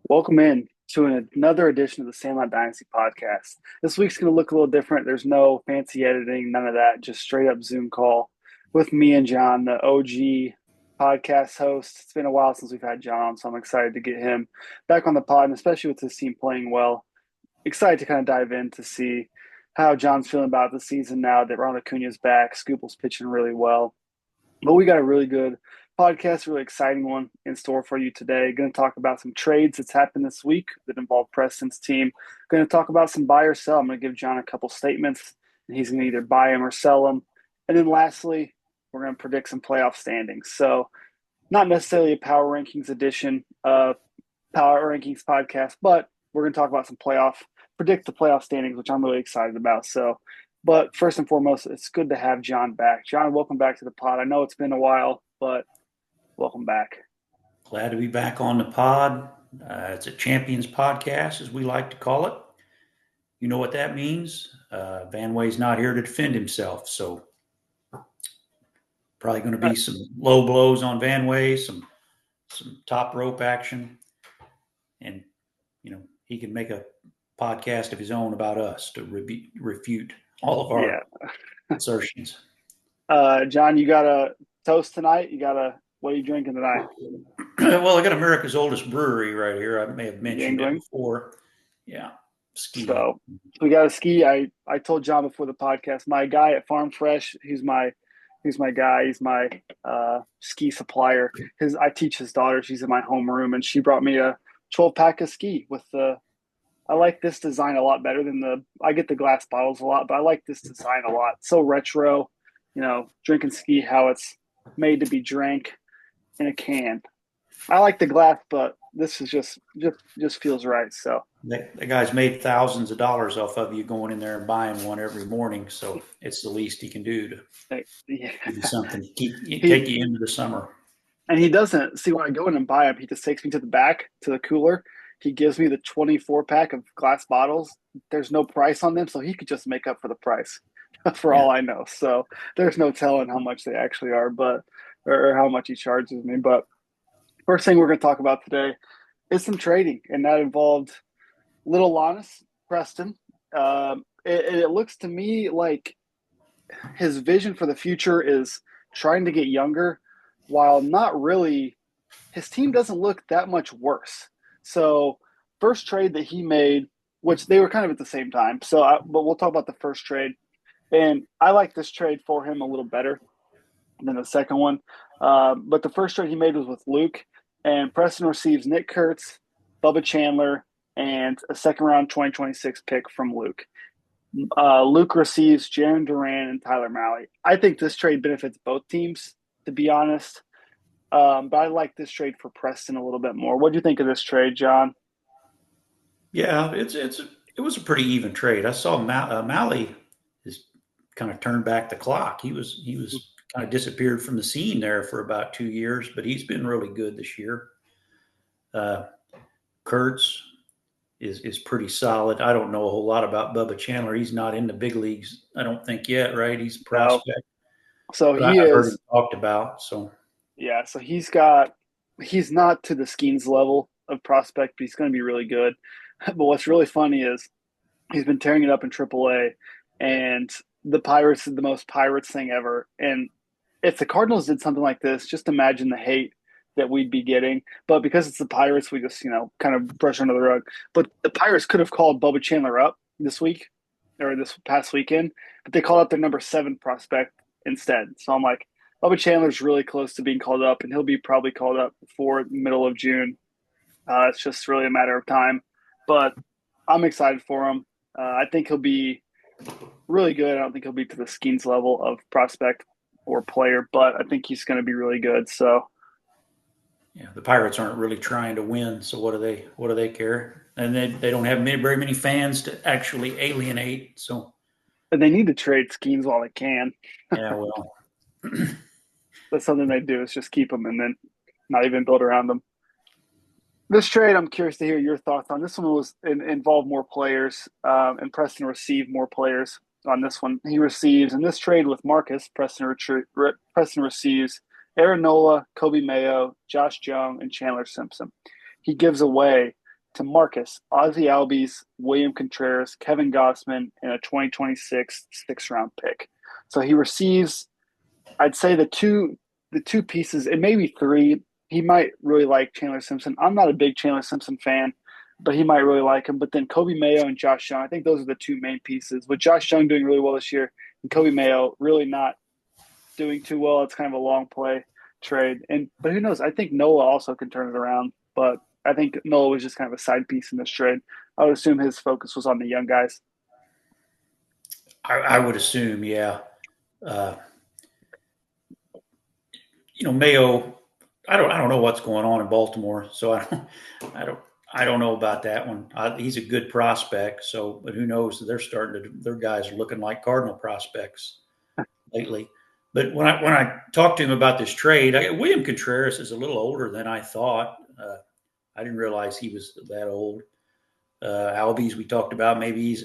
Welcome in to another edition of the Sandlot Dynasty podcast. This week's going to look a little different. There's no fancy editing, none of that, just straight up Zoom call with me and John, the OG podcast host. It's been a while since we've had John on, so I'm excited to get him back on the pod, and especially with his team playing well. Excited to kind of dive in to see how John's feeling about the season now that Ronald Acuna's back. Scoople's pitching really well. But we got a really good podcast, really exciting one in store for you today. Going to talk about some trades that's happened this week that involve Preston's team. Going to talk about some buy or sell. I'm going to give John a couple statements, and he's going to either buy them or sell them. And then lastly, we're going to predict some playoff standings. So not necessarily a power rankings edition of power rankings podcast, but we're going to talk about predict the playoff standings, which I'm really excited about. But first and foremost, it's good to have John back. John, welcome back to the pod. I know it's been a while, but welcome back. Glad to be back on the pod. It's a champions podcast, as we like to call it. You know what that means. Van Way's not here to defend himself, so probably going to be some low blows on Van Way, some top rope action, and he can make a podcast of his own about us to refute all of our assertions. John, you got a toast tonight? What are you drinking tonight? Well, I got America's oldest brewery right here. I may have mentioned it before. Yeah. Ski. So we got a ski. I told John before the podcast, my guy at Farm Fresh, he's my guy. He's my ski supplier. I teach his daughter. She's in my homeroom, and she brought me a 12-pack of ski with I like this design a lot better than I get the glass bottles a lot, but I like this design a lot. So retro, drinking ski, how it's made to be drank in a can. I like the glass, but this is just feels right. So the guy's made thousands of dollars off of you going in there and buying one every morning. So it's the least he can do to give you something to take you into the summer. And he doesn't see when I go in and buy them. He just takes me to the back to the cooler. He gives me the 24-pack of glass bottles. There's no price on them, so he could just make up for the price for all I know. So there's no telling how much they actually are, or how much he charges me. But first thing we're going to talk about today is some trading, and that involved Little Lannis, Preston. It looks to me like his vision for the future is trying to get younger, while not really. His team doesn't look that much worse. So first trade that he made, which they were kind of at the same time. But we'll talk about the first trade. And I like this trade for him a little better than the second one. But the first trade he made was with Luke. And Preston receives Nick Kurtz, Bubba Chandler, and a second-round 2026 pick from Luke. Luke receives Jarren Duran and Tyler Mahle. I think this trade benefits both teams, to be honest. But I like this trade for Preston a little bit more. What do you think of this trade, John? Yeah, it was a pretty even trade. I saw Mahle has kind of turned back the clock. He was kind of disappeared from the scene there for about 2 years, but he's been really good this year. Kurtz is pretty solid. I don't know a whole lot about Bubba Chandler. He's not in the big leagues, I don't think yet, right? He's a prospect. No. So but he I've is heard him talked about. So yeah, so he's not to the Skeens level of prospect, but he's going to be really good. But what's really funny is he's been tearing it up in AAA, and the Pirates did the most Pirates thing ever. And if the Cardinals did something like this, just imagine the hate that we'd be getting. But because it's the Pirates, we just, kind of brush under the rug. But the Pirates could have called Bubba Chandler up this week or this past weekend, but they called up their number 7 prospect instead. So I'm like, Bubba Chandler's really close to being called up, and he'll be probably called up before the middle of June. It's just really a matter of time. But I'm excited for him. I think he'll be really good. I don't think he'll be to the Skeens level of prospect or player, but I think he's going to be really good. So, yeah, the Pirates aren't really trying to win. So what do they care? And they don't have very many fans to actually alienate. So, and they need to trade Skeens while they can. Yeah, well, that's something they do is just keep them and then not even build around them. This trade, I'm curious to hear your thoughts on. This one was involved more players, and Preston received more players on this one. He receives, in this trade with Marcus, Preston receives Aaron Nola, Kobe Mayo, Josh Jung, and Chandler Simpson. He gives away to Marcus, Ozzy Albies, William Contreras, Kevin Gossman, and a 2026 sixth-round pick. So he receives, I'd say the two pieces, and maybe three. He might really like Chandler Simpson. I'm not a big Chandler Simpson fan, but he might really like him. But then Kobe Mayo and Josh Young, I think those are the two main pieces. With Josh Young doing really well this year and Kobe Mayo really not doing too well, it's kind of a long play trade. But who knows? I think Nola also can turn it around. But I think Nola was just kind of a side piece in this trade. I would assume his focus was on the young guys. I would assume, yeah. Uh, Mayo. I don't know what's going on in Baltimore, so I don't, I don't know about that one. He's a good prospect, so but who knows? They're starting to. Their guys are looking like Cardinal prospects lately. But when I talked to him about this trade, William Contreras is a little older than I thought. I didn't realize he was that old. Albies we talked about. Maybe he's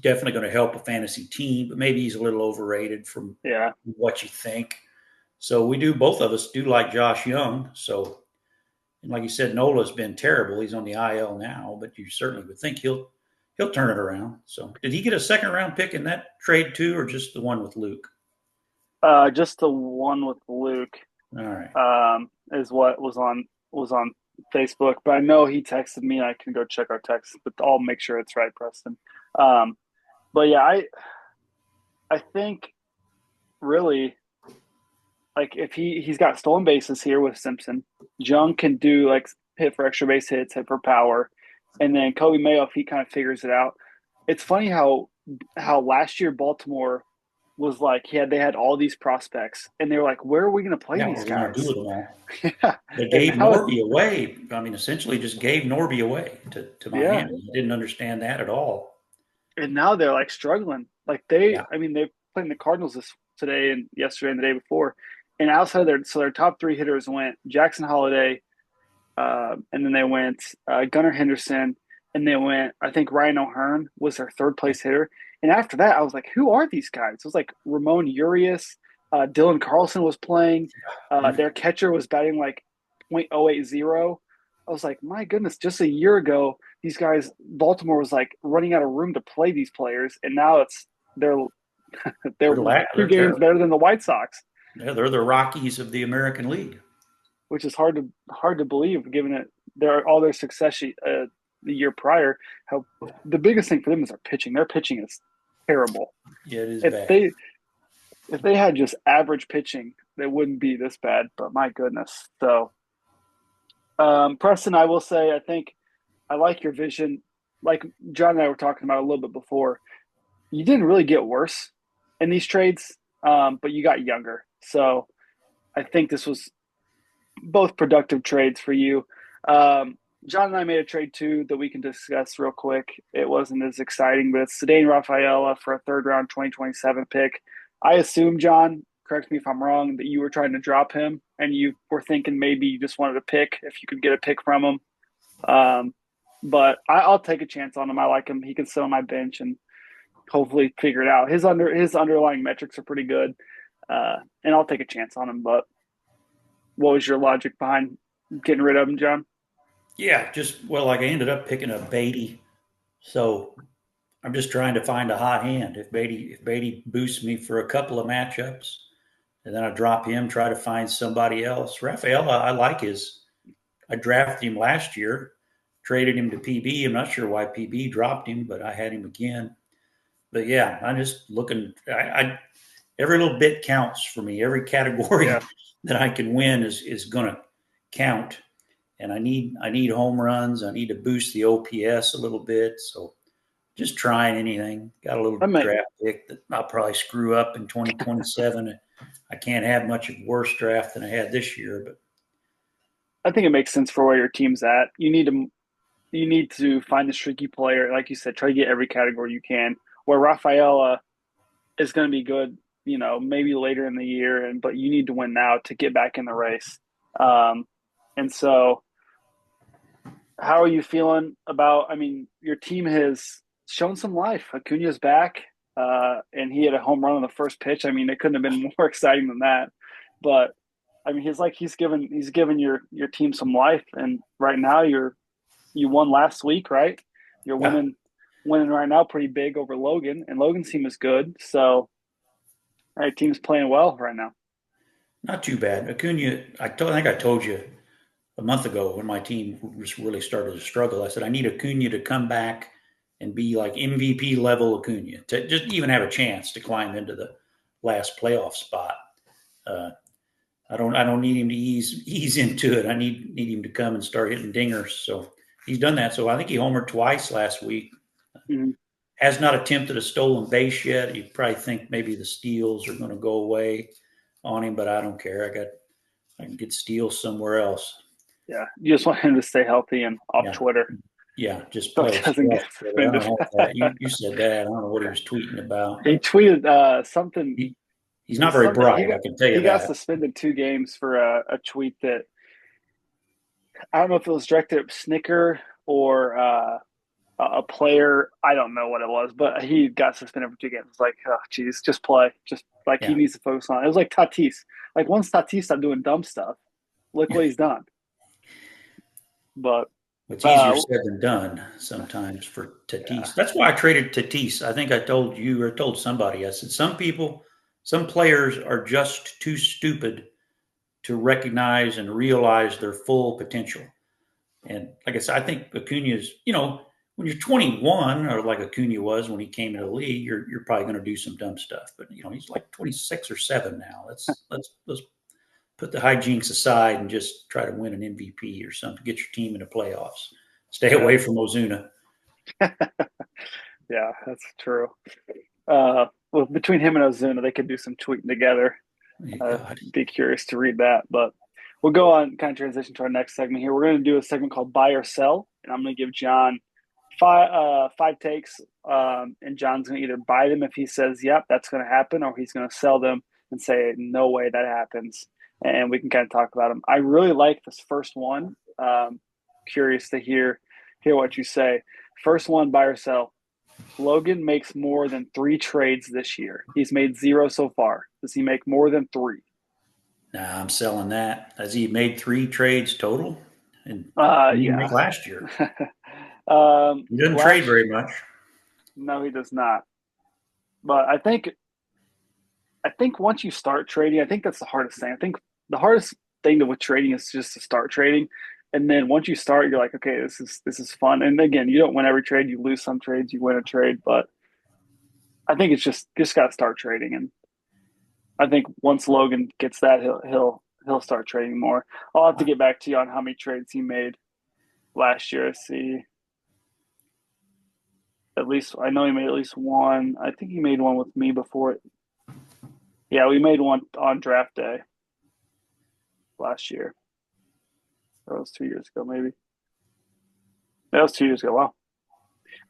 definitely going to help a fantasy team, but maybe he's a little overrated from Yeah. what you think. So both of us do like Josh Young. So, and like you said, Nola's been terrible. He's on the IL now, but you certainly would think he'll turn it around. So, did he get a second round pick in that trade too, or just the one with Luke? Just the one with Luke All right. is what was on Facebook. But I know he texted me. I can go check our text, but I'll make sure it's right, Preston. Um, but yeah, I think really like if he's got stolen bases here with Simpson, Jung can do like hit for extra base hits, hit for power, and then Kobe Mayo if he kind of figures it out. It's funny how last year Baltimore was like they had all these prospects and they were like, where are we going to play Yeah, these what are we going to do guys? with them all? Yeah, They and gave now Norby away. Essentially just gave Norby away to yeah, Miami. I didn't understand that at all. and now they're like struggling. Like Yeah. they played the Cardinals this today and yesterday and the day before, and outside of their top three hitters went Jackson Holiday, and then they went Gunnar Henderson, and they went. I think Ryan O'Hearn was their third place hitter, and after that, I was like, "Who are these guys?" It was like Ramon Urias, Dylan Carlson was playing. Their catcher was batting like .080. I was like, "My goodness!" Just a year ago, these guys, Baltimore was like running out of room to play these players, and now they're they're two They're games terrible. better than the White Sox, Yeah, they're the Rockies of the American League. which is hard to believe given it all their success the year prior. How the biggest thing for them is their pitching. Their pitching is terrible. Yeah, it is If bad. they had just average pitching, they wouldn't be this bad. But my goodness. So, Preston, I will say, I think I like your vision. Like John and I were talking about a little bit before, you didn't really get worse in these trades, but you got younger. So I think this was both productive trades for you. John and I made a trade too that we can discuss real quick. It wasn't as exciting, but it's Ceddanne Rafaela for a third round 2027 pick. I assume, John, correct me if I'm wrong, that you were trying to drop him and you were thinking maybe you just wanted a pick if you could get a pick from him. Um, but I'll take a chance on him. I like him. He can sit on my bench and hopefully figure it out. His underlying metrics are pretty good, and I'll take a chance on him. But what was your logic behind getting rid of him, John? Yeah, I ended up picking a Beatty. So I'm just trying to find a hot hand. If Beatty boosts me for a couple of matchups, and then I drop him, try to find somebody else. Rafaela, I like his. I drafted him last year, traded him to PB. I'm not sure why PB dropped him, but I had him again. But yeah, I'm just looking. Every little bit counts for me. Every category Yeah, that I can win is going to count. And I need home runs. I need to boost the OPS a little bit. So just trying anything. Got a little I mean, draft pick that I'll probably screw up in 2027. I can't have much of a worse draft than I had this year, but I think it makes sense for where your team's at. You need to find the streaky player, like you said. Try to get every category you can. Where Rafaela is going to be good, maybe later in the year, but you need to win now to get back in the race. Um, and so how are you feeling about? I mean, your team has shown some life. Acuna's back, and he had a home run on the first pitch. I mean, it couldn't have been more exciting than that. But I mean, he's given your team some life, and right now you're You won last week, right? You're Yeah, winning right now pretty big over Logan, and Logan's team is good. So, our team's playing well right now. not too bad. Acuna, I think I told you a month ago when my team was really started to struggle. I said I need Acuna to come back and be like MVP level Acuna to just even have a chance to climb into the last playoff spot. Uh, I don't need him to ease into it. I need him to come and start hitting dingers. So he's done that. So I think he homered twice last week. Mm-hmm. Has not attempted a stolen base yet. You probably think maybe the steals are going to go away on him, but I don't care. I can get steals somewhere else. Yeah, you just want him to stay healthy and off Yeah, Twitter yeah. Just so play. he doesn't Stay get off Twitter. I suspended. don't know what that. You said that. I don't know what he was tweeting about. He tweeted something. He's It not was very something bright. I can tell you he got that. suspended 2 games for a tweet that I don't know if it was directed at Snicker or a player. I don't know what it was, but he got suspended for 2 games. It's like, oh, geez, just play. Just like he Yeah. needs to focus on it. It was like Tatis. Like once Tatis stopped doing dumb stuff, look what he's done. But It's easier uh, said than done sometimes for yeah, Tatis. That's why I traded Tatis. I think I told you or told somebody. I said some players are just too stupid to recognize and realize their full potential. And like I said, I think Acuna's, when you're 21, or like Acuna was when he came into the league, you're probably going to do some dumb stuff. But he's like 26 or 7 now. Let's put the hijinks aside and just try to win an MVP or something. Get your team into playoffs. Stay yeah, away from Ozuna. yeah, that's true. Well, between him and Ozuna, they could do some tweeting together. God. Be curious to read that, but we'll go on kind of transition to our next segment here. We're going to do a segment called Buy or Sell, and I'm going to give John five takes, and John's going to either buy them if he says, "Yep, that's going to happen," or he's going to sell them and say, "No way that happens." And we can kind of talk about them. I really like this first one. Curious to hear what you say. First one, buy or sell. Logan makes more than 3 trades this year. He's made 0 so far. Does he make more than 3? Nah, I'm selling that. Has he made 3 trades total? And he didn't make Yeah. last year. He doesn't trade Last very much. no, he does not. But I think once you start trading, I think that's the hardest thing. I think the hardest thing with trading is just to start trading, and then once you start, you're like, okay, this is fun. And again, you don't win every trade. You lose some trades, you win a trade, but I think it's just got to start trading. And I think once Logan gets that, he'll start trading more. I'll have to get back to you on how many trades he made last year. See, at least I know he made at least one. I think he made one with me before. Yeah, we made one on draft day last year. That was 2 years ago, maybe. That was 2 years ago. Wow.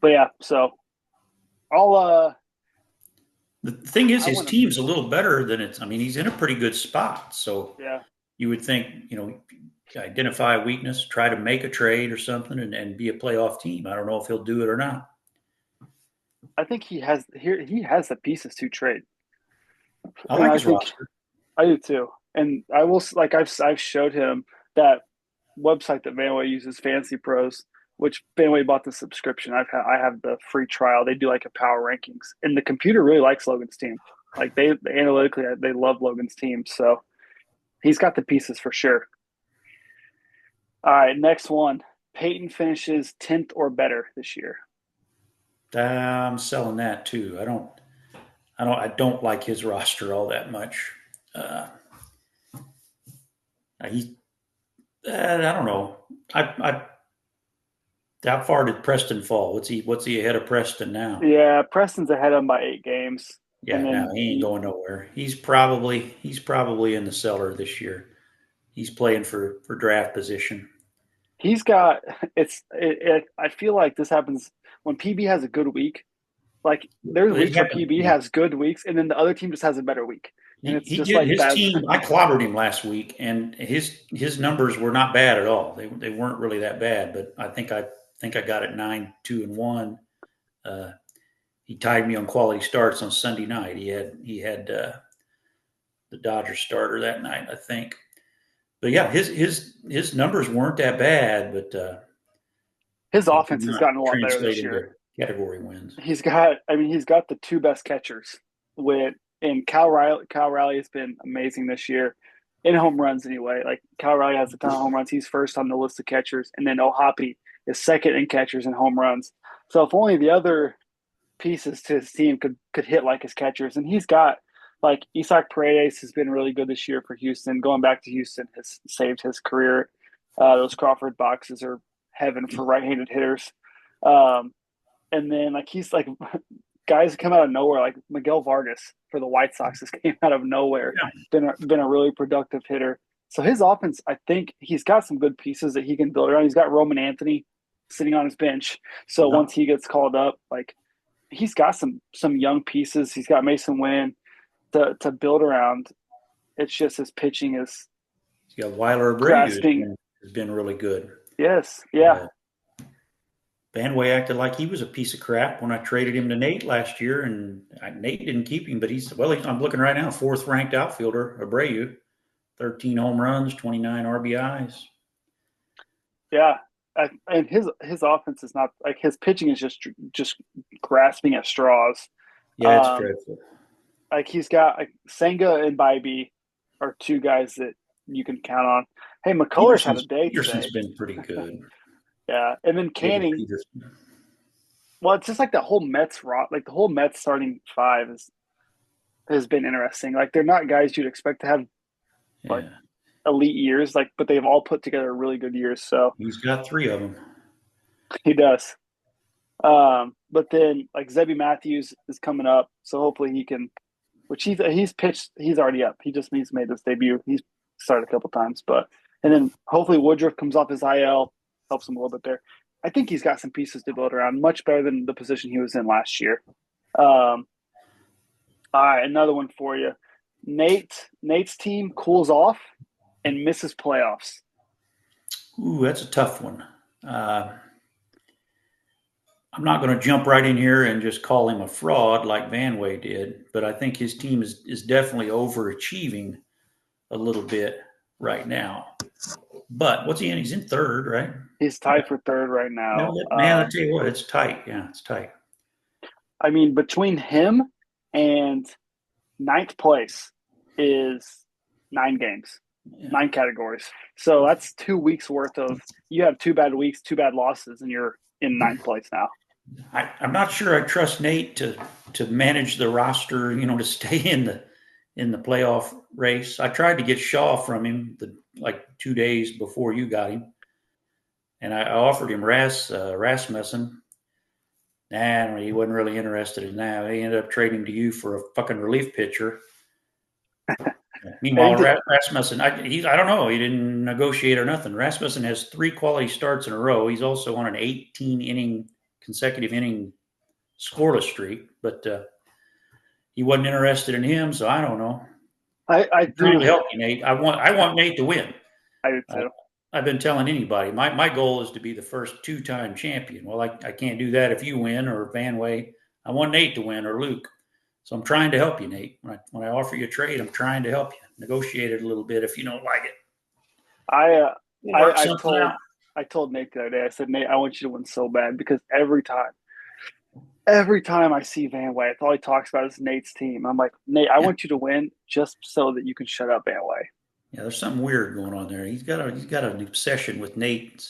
But yeah, so I'll The thing is, I his want to team's a little better than it's. I mean, he's in a pretty good spot. So yeah. you would think, identify a weakness, try to make a trade or something, and be a playoff team. I don't know if he'll do it or not. I think he has the pieces to trade. I And like I his think roster. I do too. And I will like I've showed him that website that Vanway uses, Fantasy Pros, which Vanway bought the subscription. I have the free trial. They do like a power rankings, and the computer really likes Logan's team. Like they analytically they love Logan's team, so he's got the pieces for sure. All right, next one. Peyton finishes 10th or better this year. I'm selling that too. I don't like his roster all that much. Uh, he, I don't know. I How far did Preston fall? What's he ahead of Preston now? Yeah, Preston's ahead of him by 8 games, and Yeah, no, then he ain't going nowhere. He's probably in the cellar this year. He's playing for draft position. he's got I feel like this happens when PB has a good week. Like there's It weeks where happened. PB Yeah. has good weeks, and then the other team just has a better week, and He, it's he just did like his bad. team. I clobbered him last week, and his numbers were not bad at all. They weren't really that bad, but I think I got it 9-2-1. Uh, he tied me on quality starts on Sunday night. He had the Dodgers starter that night, I think. But yeah, his numbers weren't that bad, but His It did offense has not gotten a lot better translate this into year. category wins. He's got the two best catchers with and Cal Riley. Cal Riley has been amazing this year in home runs anyway. Like Cal Riley has a ton of home runs. He's first on the list of catchers, and then Ohapi is second in catchers and home runs. So if only the other pieces to his team could hit like his catchers, and he's got like Isaac Paredes has been really good this year for Houston. Going back to Houston has saved his career. Those Crawford boxes are heaven for right-handed hitters. Um, and then like he's like guys come out of nowhere, like Miguel Vargas for the White Sox just came out of nowhere. Yeah. Been a really productive hitter. So his offense, I think he's got some good pieces that he can build around. He's got Roman Anthony sitting on his bench. So Yeah. once he gets called up, like he's got some young pieces. He's got Mason Wynn to build around. It's just his pitching is He's got Weiler Abreu grasping. has been really good. Yes, yeah. Vanway acted like he was a piece of crap when I traded him to Nate last year, and Nate didn't keep him. But I'm looking right now, fourth ranked outfielder, Abreu, 13 home runs, 29 RBIs. Yeah, and his offense is not like his pitching is just grasping at straws. Yeah, it's dreadful. Like he's got like Senga and Bybee are two guys that you can count on. Hey, McCullers had a day Peterson's today. been pretty good. Yeah, and then Canning. Well, it's just like the whole like the whole Mets starting five has been interesting. Like they're not guys you'd expect to have like elite years, like, but they've all put together really good years. So he's got three of them. He does. But then like Zebby Matthews is coming up, so hopefully he can. Which he's pitched, he's already up. He just needs to make this debut. He's started a couple times, and then hopefully Woodruff comes off his IL, helps him a little bit there. I think he's got some pieces to build around, much better than the position he was in last year. All right, another one for you. Nate's team cools off and misses playoffs. Ooh, that's a tough one. I'm not going to jump right in here and just call him a fraud like Vanway did, but I think his team is definitely overachieving a little bit right now. But what's he in? He's in third, right? He's tied for third right now. Man, I tell you what, it's tight. Yeah, it's tight. I mean, between him and ninth place is 9 games, 9 categories. So that's 2 weeks worth of. You have 2 bad weeks, 2 bad losses, and you're in 9th place now. I'm not sure I trust Nate to manage the roster, to stay in the playoff race. I tried to get Shaw from him like 2 days before you got him, and I offered him Rasmussen. Nah, he wasn't really interested in that. He ended up trading to you for a fucking relief pitcher. Meanwhile, Rasmussen, I don't know. He didn't negotiate or nothing. Rasmussen has 3 quality starts in a row. He's also on an 18 consecutive inning scoreless streak, but he wasn't interested in him, so I don't know. I trying to help you, Nate. I want Nate to win. I do too. I've been telling anybody my goal is to be the first 2-time champion. Well, I can't do that if you win or Vanway. I want Nate to win or Luke. So I'm trying to help you, Nate. When I offer you a trade, I'm trying to help you. Negotiate it a little bit if you don't like it. I told Nate the other day, I said, Nate, I want you to win so bad because every time I see Vanway, that's all he talks about is Nate's team. I'm like, Nate, I want you to win just so that you can shut up Vanway. Yeah, there's something weird going on there. He's got an obsession with Nate.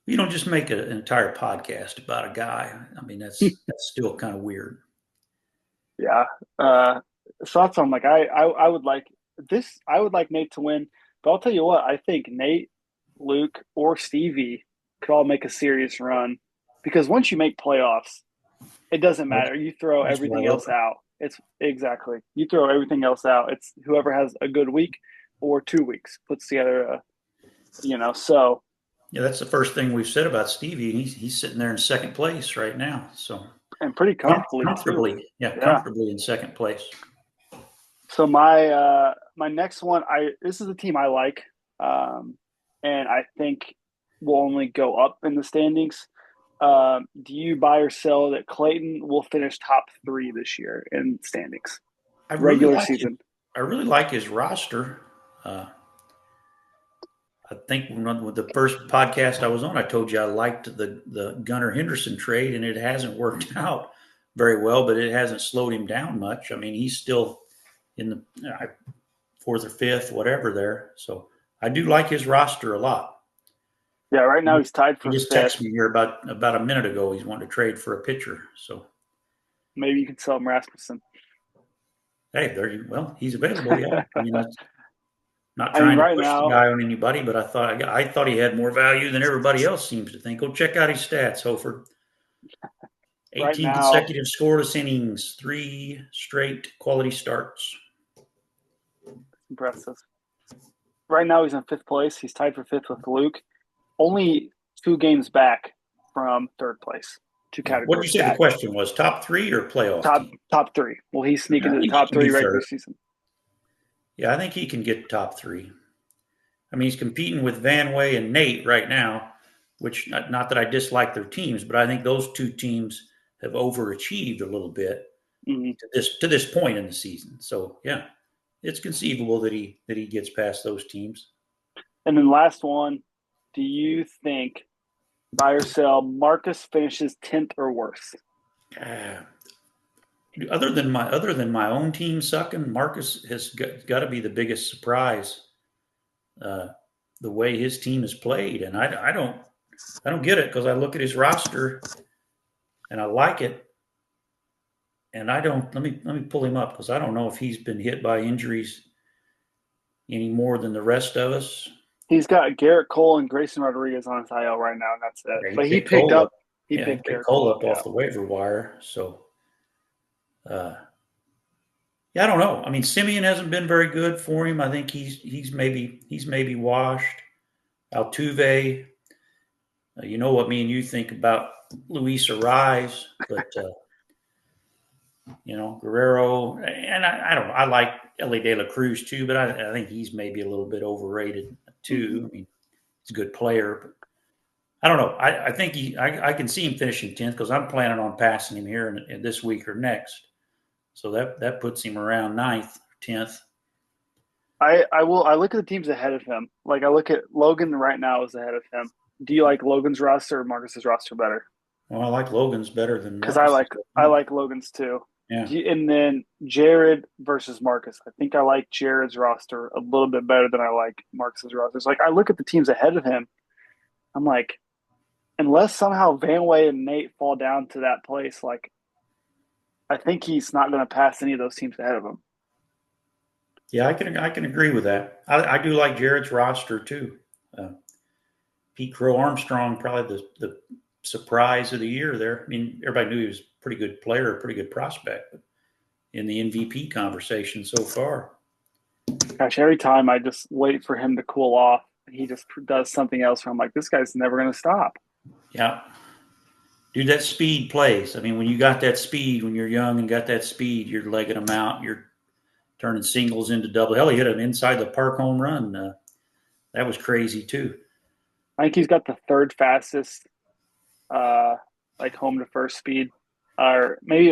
You don't just make an entire podcast about a guy. I mean, that's still kind of weird. Yeah. So that's I'm like, I would like this. I would like Nate to win, but I'll tell you what, I think Nate, Luke, or Stevie could all make a serious run because once you make playoffs, it doesn't matter. You throw everything else out. It's exactly. You throw everything else out. It's whoever has a good week or 2 weeks puts together so. Yeah, that's the first thing we've said about Stevie. He's sitting there in second place right now. So and pretty comfortably. Comfortably in second place. So my next one, this is a team I like, and I think will only go up in the standings. Do you buy or sell that Clayton will finish top 3 this year in standings? Regular season. I really like his roster. I I think with the first podcast I was on, I told you I liked the Gunnar Henderson trade, and it hasn't worked out very well, but it hasn't slowed him down much. I mean, he's still in the fourth or fifth, whatever there. So I do like his roster a lot. Yeah, right now he's tied He for just fifth. texted me here about a minute ago. He's wanting to trade for a pitcher. So maybe you can sell him Rasmussen. hey, well, he's available. Yeah, I mean, that's not I mean, trying to right push the now, guy on anybody, but I thought he had more value than everybody else seems to think. Go check out his stats, Hofer. right 18 now, consecutive scoreless innings, 3 straight quality starts. impressive. Right now, he's in fifth place. He's tied for fifth with Luke. Only 2 games back from third place. 2 categories. What did you say the question was? Top 3 or playoff team? Top 3. Will he sneak into the he top can be 3 regular third. season? Yeah, I think he can get top 3. I mean, he's competing with Van Way and Nate right now, which not that I dislike their teams, but I think those 2 teams have overachieved a little bit to this point in the season. So yeah, it's conceivable that he gets past those teams. And then last one, do you think buy or sell Marcus finishes 10th or worse? Other than my own team sucking, Marcus has got to be the biggest surprise. The way his team has played, and I don't get it because I look at his roster and I like it, and I don't. Let me pull him up because I don't know if he's been hit by injuries any more than the rest of us. He's got Garrett Cole and Grayson Rodriguez on his IL right now, and that's it. Yeah, but he picked Cole up. He picked Garrett Cole up off the waiver wire. So, yeah, I don't know. I mean, Simeon hasn't been very good for him. I think he's maybe washed. Altuve, you know what me and you think about Luis Arraez, but Guerrero, and I don't know. I like Ellie De La Cruz too, but I think he's maybe a little bit overrated too. I mean, he's a good player, but I don't know. I think I can see him finishing 10th because I'm planning on passing him here in this week or next. So that puts him around 9th, 10th. I look at the teams ahead of him. Like I look at Logan right now is ahead of him. Do you like Logan's roster or Marcus's roster better? Well, I like Logan's better than because I like Logan's too. Yeah. And then Jared versus Marcus. I think I like Jared's roster a little bit better than I like Marcus's roster. It's like I look at the teams ahead of him. I'm like, unless somehow Van Way and Nate fall down to that place, like I think he's not going to pass any of those teams ahead of him. Yeah, I can agree with that. I do like Jared's roster too. Pete Crow Armstrong, probably the surprise of the year there. I mean, everybody knew he was a pretty good player, a pretty good prospect, but in the MVP conversation so far. Gosh, every time I just wait for him to cool off, he just does something else where I'm like, this guy's never going to stop. Yeah. Dude, that speed plays. I mean, when you got that speed, when you're young and got that speed, you're legging them out. You're turning singles into double. Hell, he hit an inside the park home run. That was crazy too. I think he's got the third fastest, like home to first speed, or maybe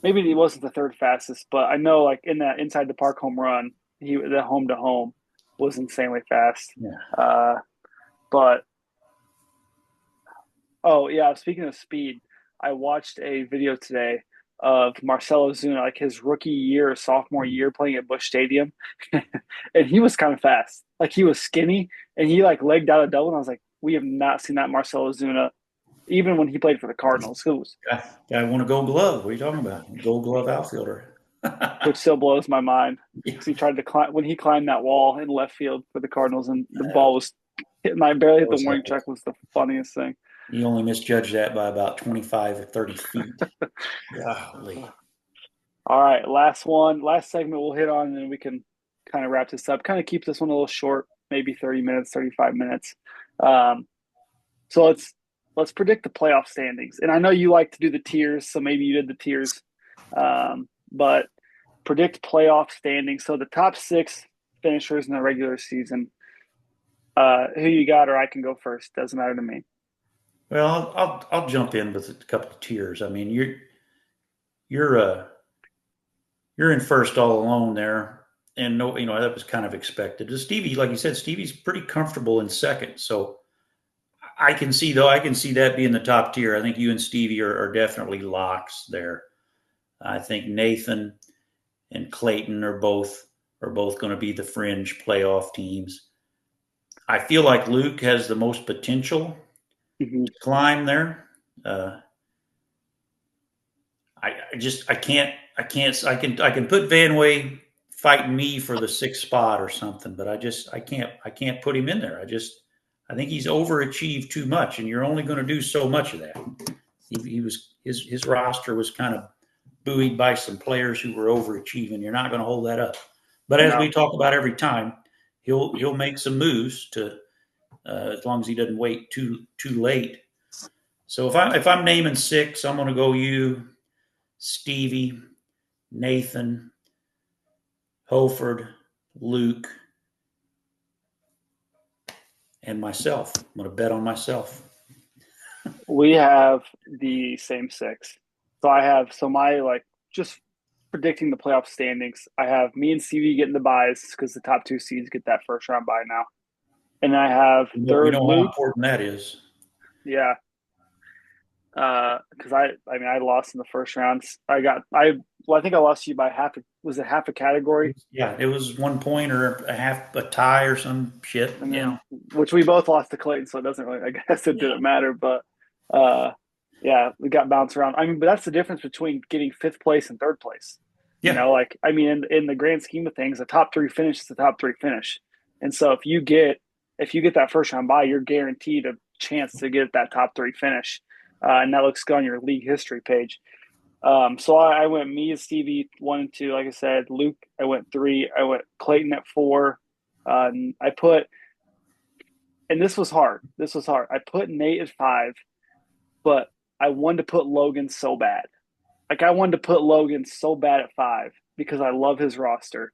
he wasn't the third fastest, but I know like in that inside the park home run, the home to home was insanely fast. Yeah. But oh yeah, speaking of speed, I watched a video today of Marcell Ozuna, like his rookie year, sophomore year, playing at Busch Stadium, and he was kind of fast. Like he was skinny, and he like legged out a double. And I was like, we have not seen that Marcell Ozuna, even when he played for the Cardinals. Guy won a Gold Glove. What are you talking about? Gold Glove outfielder. Which still blows my mind because he tried to climb when he climbed that wall in left field for the Cardinals, and the ball was hitting. I barely hit the warning track. Was the funniest thing. You only misjudged that by about 25 or 30 feet. Golly. All right, last segment we'll hit on, and then we can kind of wrap this up. Kind of keep this one a little short, maybe 30 minutes, 35 minutes. So let's predict the playoff standings. And I know you like to do the tiers, so maybe you did the tiers. But predict playoff standings. So the top 6 finishers in the regular season. Who you got, or I can go first. Doesn't matter to me. Well, I'll jump in with a couple of tiers. I mean, you're in first all alone there. and no, that was kind of expected. Stevie, like you said, Stevie's pretty comfortable in second, so I can see that being the top tier. I think you and Stevie are definitely locks there. I think Nathan and Clayton are both going to be the fringe playoff teams. I feel like Luke has the most potential Mm-hmm. to climb there. Uh, I can put Vanway fighting me for the sixth spot or something, but I can't put him in there. I think he's overachieved too much, and you're only going to do so much of that. His roster was kind of buoyed by some players who were overachieving. You're not going to hold that up. But as No. we talk about every time, he'll make some moves to as long as he doesn't wait too late. So if I'm naming six, I'm going to go you, Stevie, Nathan, Holford, Luke, and myself. I'm going to bet on myself. We have the same six. So my just predicting the playoff standings. I have me and CV getting the buys because the top two seeds get that first round bye now, and I have We third know how Luke. important that is. Yeah, because I lost in the first round. I think I lost you by half. Was it half a category? Yeah, it was 1 point or a half a tie or some shit. And Yeah. then which we both lost to Clayton, so it doesn't really. I guess it Yeah. didn't matter, but uh, yeah, we got bounced around. I mean, but that's the difference between getting fifth place and third place. Yeah. In the grand scheme of things, the top three finish is the top three finish, and so if you get that first round bye, you're guaranteed a chance to get that top three finish, and that looks good on your league history page. So I went me and Stevie 1 and 2, like I said. Luke, I went 3. I went Clayton at 4. I put, and this was hard. This was hard. I put Nate at 5, but I wanted to put Logan so bad. Like I wanted to put Logan so bad at 5 because I love his roster,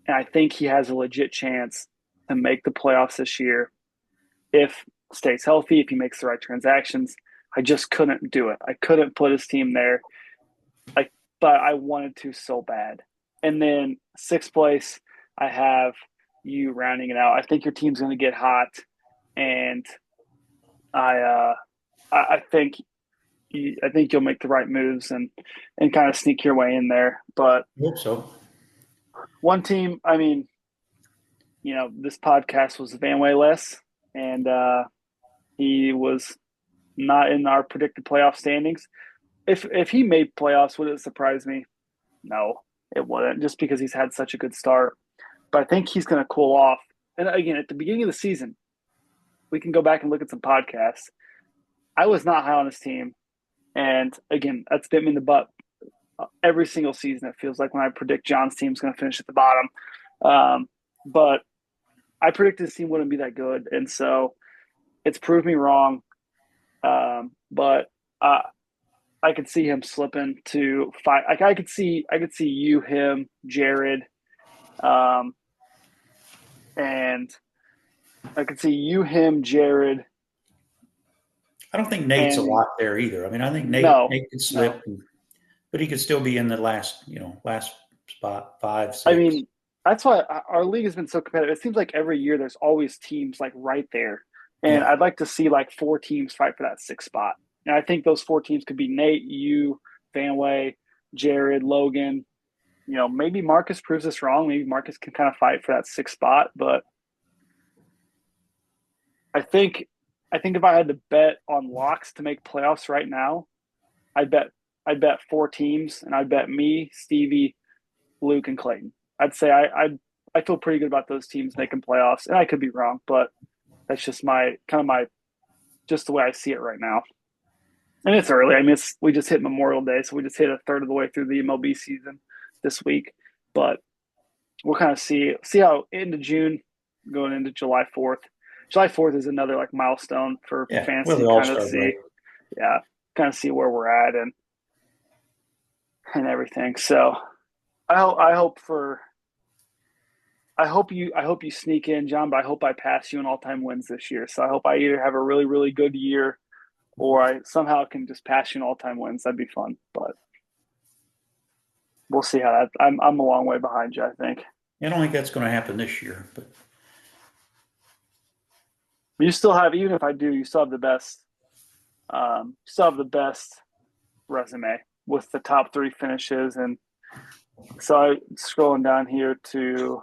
and I think he has a legit chance to make the playoffs this year if stays healthy, if he makes the right transactions. I just couldn't do it. I couldn't put his team there. But I wanted to so bad. And then sixth place, I have you rounding it out. I think your team's going to get hot, and I think you'll make the right moves and kind of sneak your way in there. But I hope so. one team, I mean, this podcast was Van Wayless, and he was not in our predicted playoff standings. If he made playoffs, would it surprise me? No, it wouldn't, just because he's had such a good start. But I think he's going to cool off. And again, at the beginning of the season, we can go back and look at some podcasts. I was not high on his team. And again, that's bit me in the butt every single season. It feels like when I predict John's team's going to finish at the bottom. But I predicted his team wouldn't be that good. And so it's proved me wrong. But I could see him slipping to 5. Like I could see you, him, Jared, and I could see you, him, Jared. I don't think Nate's a lot there either. I mean, I think Nate could slip, but he could still be in the last spot, 5, 6. I mean, that's why our league has been so competitive. It seems like every year there's always teams like right there, and I'd like to see like 4 teams fight for that 6th spot. And I think those 4 teams could be Nate, you, Vanway, Jared, Logan. Maybe Marcus proves us wrong. Maybe Marcus can kind of fight for that 6th spot. But I think if I had to bet on locks to make playoffs right now, I'd bet 4 teams, and I'd bet me, Stevie, Luke, and Clayton. I'd say I feel pretty good about those teams making playoffs, and I could be wrong, but that's just just the way I see it right now. And it's early. I mean, we just hit Memorial Day, so we just hit a third of the way through the MLB season this week. But we'll kind of see how into June, going into July 4th. July 4th is another like milestone for fantasy. Kind of see, kind of see where we're at and everything. So I hope you sneak in, John, but I hope I pass you in all-time wins this year. So I hope I either have a really, really good year or I somehow can just pass you in all-time wins. That'd be fun, but we'll see how that. I'm a long way behind you, I think. I don't think that's going to happen this year, but You still have, even if I do, you still have the best. Still have the best resume with the top 3 finishes, and so scrolling down here to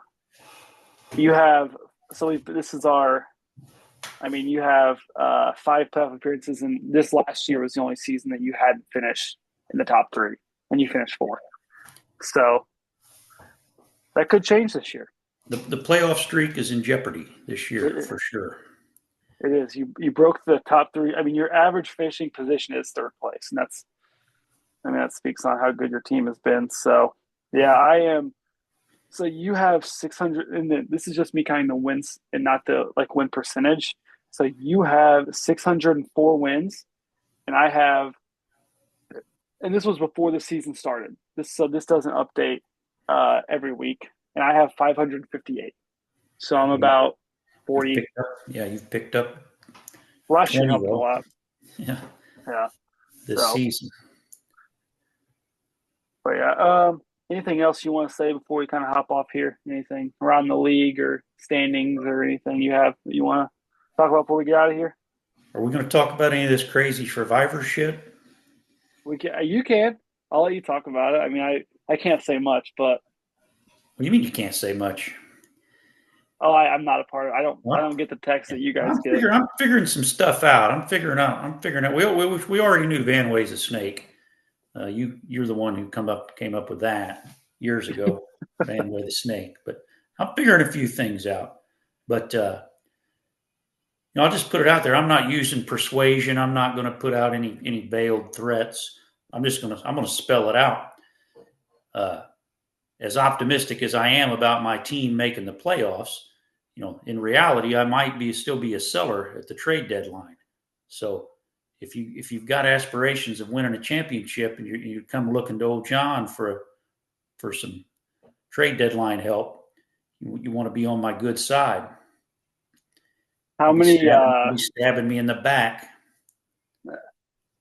you have. So this is our. I mean, you have 5 playoff appearances, and this last year was the only season that you hadn't finished in the top 3, and you finished 4th. So that could change this year. the playoff streak is in jeopardy this year for sure. It is. You broke the top 3. I mean, your average finishing position is 3rd place, and that speaks on how good your team has been. So, yeah, I am. So you have 600, and this is just me counting the wins and not the win percentage. So you have 604 wins, and I have, and this was before the season started. This doesn't update every week, and I have 558. So I'm about 40. You've picked up. Last year helped a lot. Yeah. Yeah. This season. But yeah, anything else you want to say before we kind of hop off here? Anything around the league or standings or anything you have that you want to talk about before we get out of here? Are we going to talk about any of this crazy Survivor shit? You can. I'll let you talk about it. I mean, I can't say much, but. What do you mean you can't say much? Oh, I'm not a part of it. I don't get the text that you guys get. I'm figuring some stuff out. I'm figuring out. We already knew Van Way's a snake. You're the one who came up with that years ago, Van Way the snake. But I'm figuring a few things out. But I'll just put it out there. I'm not using persuasion. I'm not going to put out any veiled threats. I'm going to spell it out. As optimistic as I am about my team making the playoffs, in reality, I might still be a seller at the trade deadline. So if you've got aspirations of winning a championship and you come looking to old John for some trade deadline help, you want to be on my good side. How many stabbing me in the back?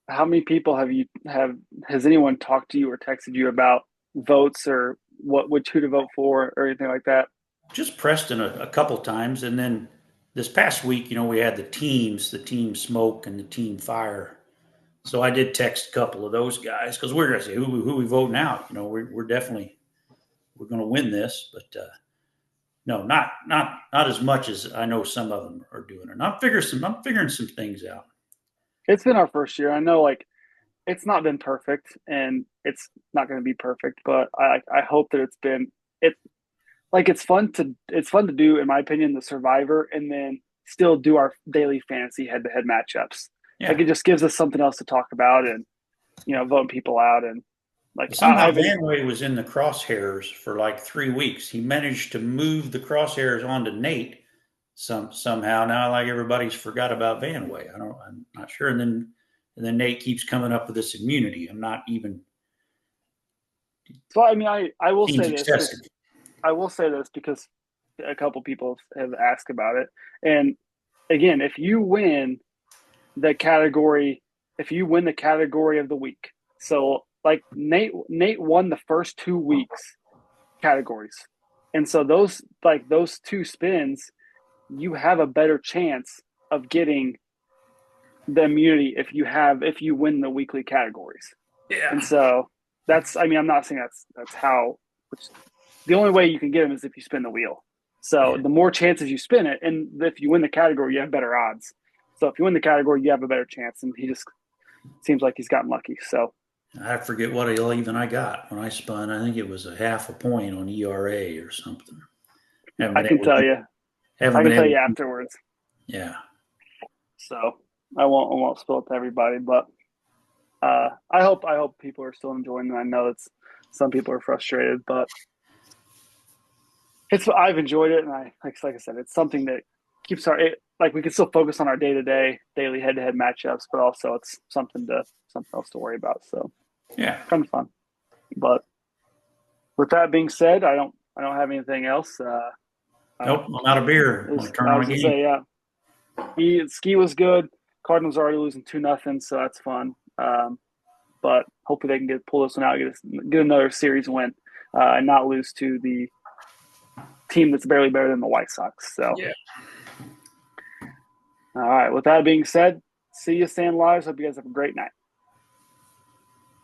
How many people has anyone talked to you or texted you about votes or who to vote for or anything like that? Just Preston a couple times, and then this past week, we had the Team Smoke and the Team Fire. So I did text a couple of those guys because we're going to say who we voting out. We're definitely going to win this, but no, not as much as I know some of them are doing. And I'm figuring some things out. It's been our first year. I know, it's not been perfect, and it's not going to be perfect. But I hope that it's fun to do, in my opinion, the Survivor, and then still do our daily fantasy head-to-head matchups. Yeah. It just gives us something else to talk about, and voting people out, and somehow Van Way was in the crosshairs for 3 weeks. He managed to move the crosshairs onto Nate somehow. Now, everybody's forgot about Van Way. I'm not sure. And then Nate keeps coming up with this immunity. I'm not even. So I mean, I will say this. I will say this because a couple people have asked about it. And again, if you win the category of the week, so Nate won the first 2 weeks categories, and so those 2 spins, you have a better chance of getting the immunity if you win the weekly categories. Yeah. And so I'm not saying that's how. The only way you can get them is if you spin the wheel. So the more chances you spin it, and if you win the category, you have better odds. So if you win the category, you have a better chance. And he just seems like he's gotten lucky. So I forget what even I got when I spun. I think it was a half a point on ERA or something. I can tell you afterwards. Yeah. So I won't spill it to everybody, but I hope people are still enjoying it. I know some people are frustrated, but I've enjoyed it, and like I said, it's something that keeps we can still focus on our daily head-to-head matchups, but also it's something else to worry about. So yeah, kind of fun. But with that being said, I don't have anything else. Nope, I'm out of beer. I was going to say, yeah. Ski was good. Cardinals are already losing 2-0, so that's fun. But hopefully they can pull this one out, get another series win, and not lose to the team that's barely better than the White Sox. So, Yeah. All right. With that being said, see you, Sand Lives. Hope you guys have a great night.